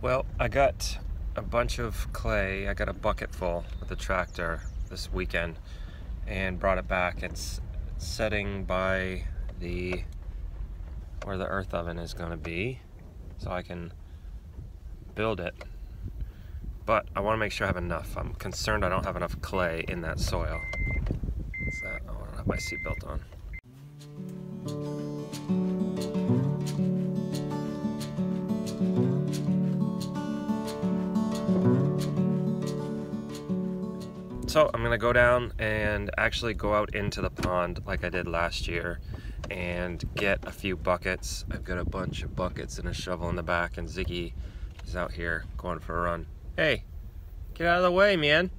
Well, I got a bunch of clay. I got a bucket full with the tractor this weekend and brought it back. It's setting by where the earth oven is going to be so I can build it. But I want to make sure I have enough. I'm concerned I don't have enough clay in that soil. What's that? Oh, I don't have my seatbelt on. So I'm gonna go down and actually go out into the pond like I did last year and get a few buckets. I've got a bunch of buckets and a shovel in the back, and Ziggy is out here going for a run. Hey, get out of the way, man.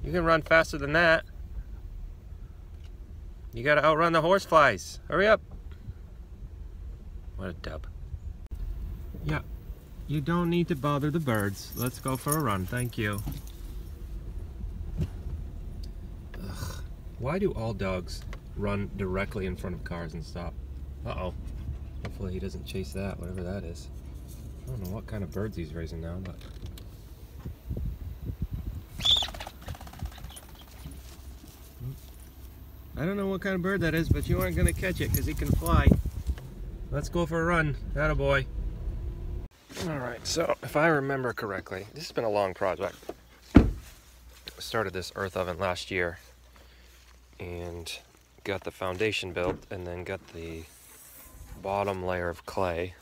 You can run faster than that. You gotta outrun the horseflies. Hurry up. What a dub. Yeah, you don't need to bother the birds. Let's go for a run, thank you. Ugh. Why do all dogs run directly in front of cars and stop? Uh-oh. Hopefully he doesn't chase that, whatever that is. I don't know what kind of birds he's raising now, but... I don't know what kind of bird that is, but you aren't going to catch it because he can fly. Let's go for a run. Attaboy. Alright, so if I remember correctly, this has been a long project. I started this earth oven last year and got the foundation built and then got the bottom layer of clay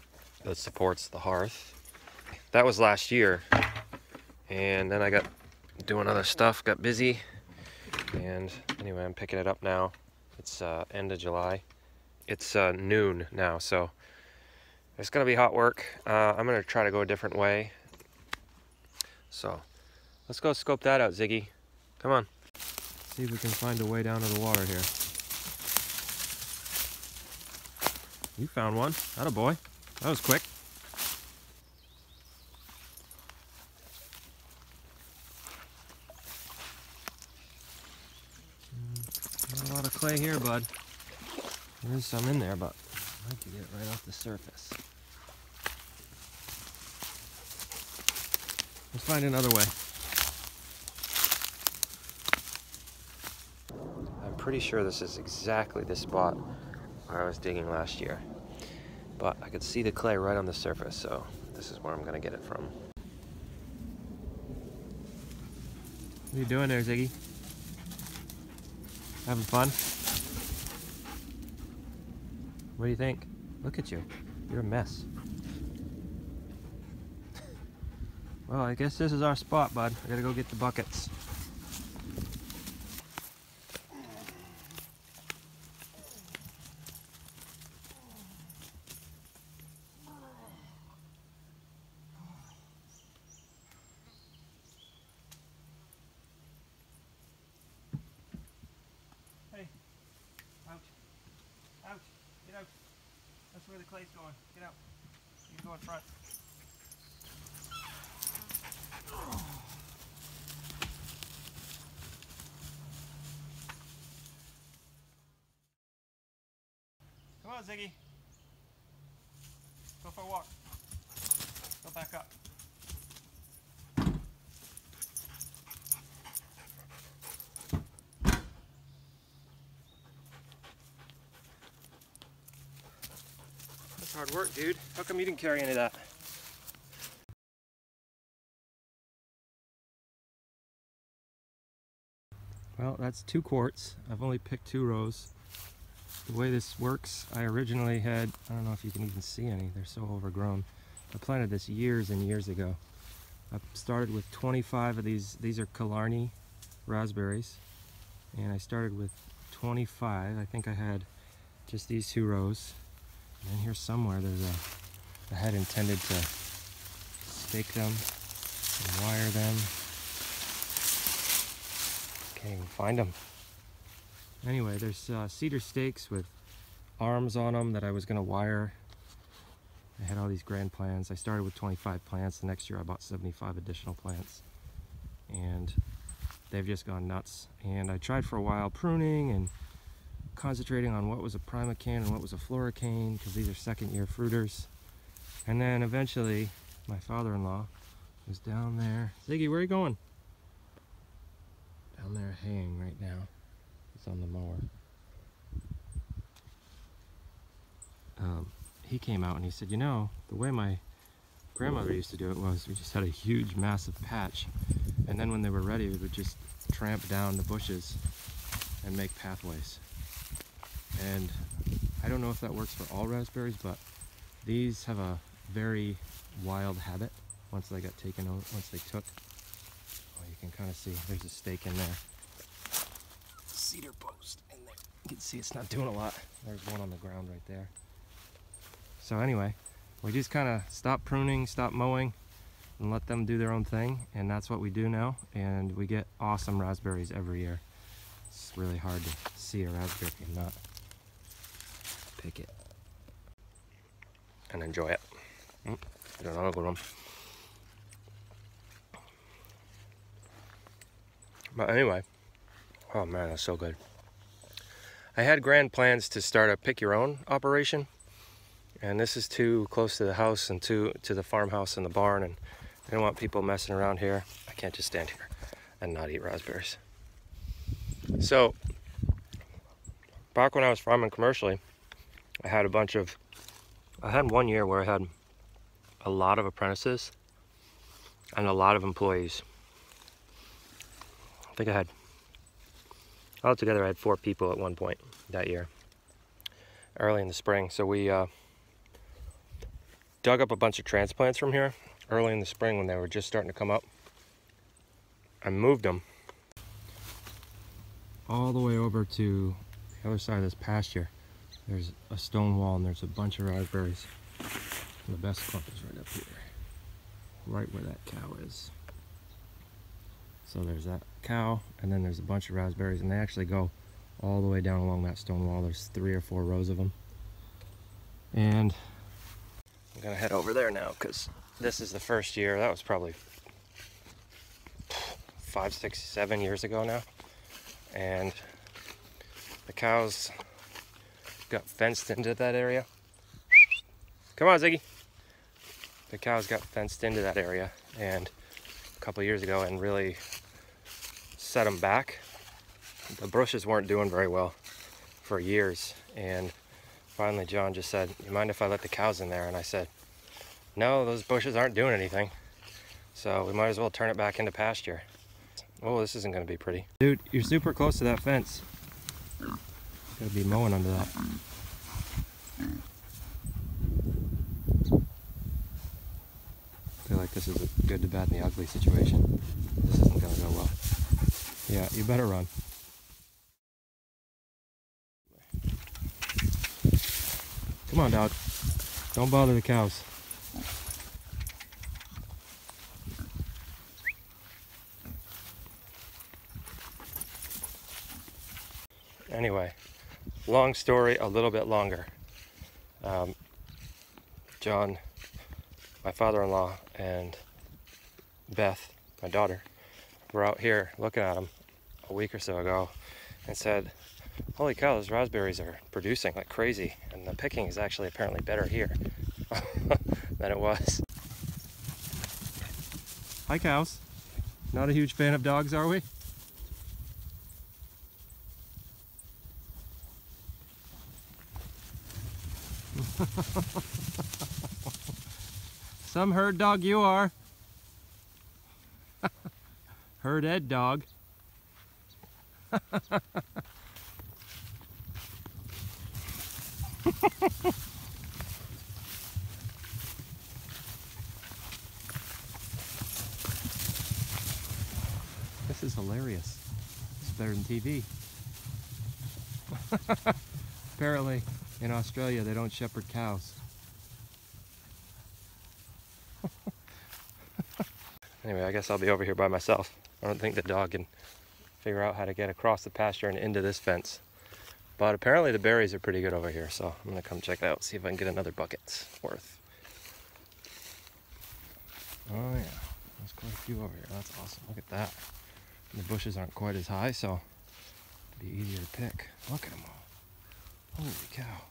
that supports the hearth. That was last year, and then I got doing other stuff, got busy, and anyway, I'm picking it up now. It's end of July. It's noon now, so it's gonna be hot work. I'm gonna try to go a different way. So let's go scope that out, Ziggy. Come on. See if we can find a way down to the water here. You found one. Attaboy. That was quick. Not a lot of clay here, bud. There's some in there, but I like to get it right off the surface. Let's find another way. I'm pretty sure this is exactly the spot where I was digging last year. But I could see the clay right on the surface, so this is where I'm gonna get it from. What are you doing there, Ziggy? Having fun? What do you think? Look at you. You're a mess. Well, I guess this is our spot, bud. I gotta go get the buckets. Hey. Ouch. Ouch. Get out. That's where the clay's going. Get out. You can go in front. Come on, Ziggy. Go for a walk. Go back up. That's hard work, dude. How come you didn't carry any of that? Well, that's 2 quarts. I've only picked 2 rows. The way this works, I originally had, I don't know if you can even see any, they're so overgrown. I planted this years and years ago. I started with 25 of these are Killarney raspberries, and I started with 25. I think I had just these 2 rows. And then here somewhere there's I had intended to stake them and wire them. Can't even find them. Anyway, there's cedar stakes with arms on them that I was going to wire. I had all these grand plans. I started with 25 plants. The next year I bought 75 additional plants. And they've just gone nuts. And I tried for a while pruning and concentrating on what was a primocane and what was a floricane, because these are second-year fruiters. And then eventually my father-in-law, who's down there. Ziggy, where are you going? Down there haying right now. He's on the mower. He came out and he said, you know, the way my grandmother used to do it was we just had a huge massive patch, and then when they were ready we would just tramp down the bushes and make pathways. And I don't know if that works for all raspberries, but these have a very wild habit once they got taken over, once they took. Oh, you can kind of see there's a stake in there. Cedar post in there. You can see it's not doing a lot. There's one on the ground right there. So anyway, we just kind of stop pruning, stop mowing, and let them do their own thing, and that's what we do now, and we get awesome raspberries every year. It's really hard to see a raspberry and not pick it and enjoy it. I don't know, good one. But anyway, oh man, that's so good. I had grand plans to start a pick your own operation, and this is too close to the house and to the farmhouse and the barn, and I don't want people messing around here. I can't just stand here and not eat raspberries. So back when I was farming commercially, I had one year where I had a lot of apprentices and a lot of employees. I think altogether I had 4 people at one point that year, early in the spring. So we dug up a bunch of transplants from here early in the spring when they were just starting to come up. I moved them all the way over to the other side of this pasture. There's a stone wall and there's a bunch of raspberries. And the best clump is right up here, right where that cow is. So there's that cow, and then there's a bunch of raspberries, and they actually go all the way down along that stone wall. There's 3 or 4 rows of them. And I'm gonna head over there now because this is the first year. That was probably 5, 6, 7 years ago now. And the cows got fenced into that area. Come on, Ziggy. The cows got fenced into that area and a couple of years ago and really set them back. The bushes weren't doing very well for years, and finally John just said, you mind if I let the cows in there? And I said, no, those bushes aren't doing anything, so we might as well turn it back into pasture. Oh, this isn't going to be pretty. Dude, you're super close to that fence. Gotta be mowing under that. I feel like this is a good, the bad, and the ugly situation. This isn't going to go well. Yeah, you better run. Come on, dog. Don't bother the cows. Anyway, long story, a little bit longer. John, my father-in-law, and Beth, my daughter, were out here looking at them a week or so ago and said, holy cow, those raspberries are producing like crazy, and the picking is actually apparently better here than it was. Hi, cows. Not a huge fan of dogs, are we? Some herd dog you are. Herd ed dog. This is hilarious. It's better than TV. Apparently in Australia they don't shepherd cows. Anyway, I guess I'll be over here by myself. I don't think the dog can figure out how to get across the pasture and into this fence. But apparently the berries are pretty good over here, so I'm gonna come check it out, see if I can get another bucket's worth. Oh yeah, there's quite a few over here. That's awesome. Look at that. And the bushes aren't quite as high, so it'll be easier to pick. Look at them all. Holy cow.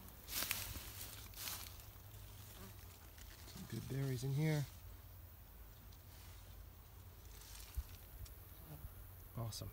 Some good berries in here. Awesome.